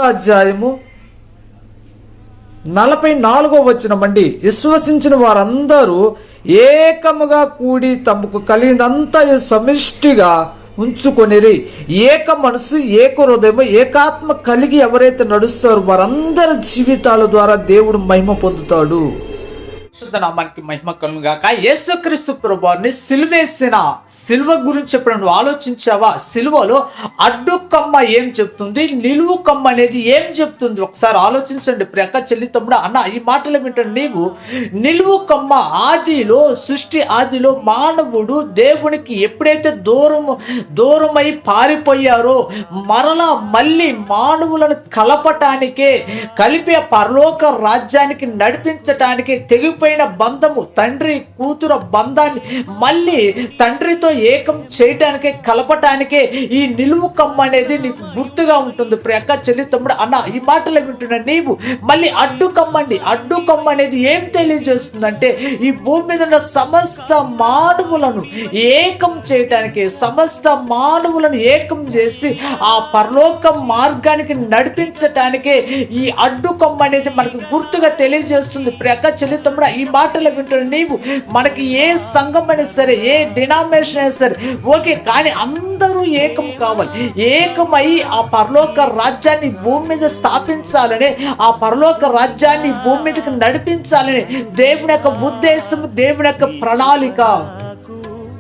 అధ్యాయము 44 విశ్వసించిన వారందరూ ఏకముగా కూడి తమకు కలిగినంత సమిష్టిగా ఉంచుకొనిరి. ఏక మనసు, ఏక హృదయము, ఏకాత్మ కలిగి ఎవరైతే నడుస్తారో వారందరి జీవితాల ద్వారా దేవుడు మహిమ పొందుతాడు. నామానికి మహిమ కలుగును గాక. యేసుక్రీస్తు ప్రభువారిని సిలువేసిన సిలువ గురించి చెప్పడం నువ్వు ఆలోచించావా? సిలువలో అడ్డు కమ్మ ఏం చెప్తుంది, నిలువు కమ్మ అనేది ఏం చెప్తుంది? ఒకసారి ఆలోచించండి ప్రియక చెల్లి తమ్ముడు. అన్న ఈ మాటలు వింటాను. నీవు నిలువు కమ్మ ఆదిలో, సృష్టి ఆదిలో మానవుడు దేవునికి ఎప్పుడైతే దూరమై పారిపోయారో మరలా మళ్ళీ మానవులను కలపటానికే, కలిపే పరలోక రాజ్యానికి నడిపించటానికి తెగిపోయిన బంధము, తండ్రి కూతురు బంధాన్ని మళ్ళీ తండ్రితో ఏకం చేయటానికే, కలపటానికే ఈ నిలువు కమ్మ అనేది నీకు గుర్తుగా ఉంటుంది ప్రియక చెల్లి తమ్ముడు. అన్న ఈ మాటలు వింటున్నా. నీవు మళ్ళీ అడ్డు కమ్మ అనేది ఏం తెలియజేస్తుందంటే ఈ భూమి మీద ఉన్న సమస్త మానవులను ఏకం చేయటానికి, సమస్త మానవులను ఏకం చేసి ఆ పరలోక మార్గానికి నడిపించటానికే ఈ అడ్డు కమ్మ అనేది మనకు గుర్తుగా తెలియజేస్తుంది ప్రియక చెల్లి తమ్ముడు. ఈ మాటలు వింటున్న నీవు మనకి ఏ సంఘం అయినా సరే, ఏ డినామినేషన్ అయినా సరే ఓకే, కానీ అందరూ ఏకం కావాలి. ఏకమై ఆ పరలోక రాజ్యాన్ని భూమి మీద స్థాపించాలని, ఆ పరలోక రాజ్యాన్ని భూమి మీదకి నడిపించాలని దేవుని యొక్క ఉద్దేశం, దేవుని యొక్క ప్రణాళిక.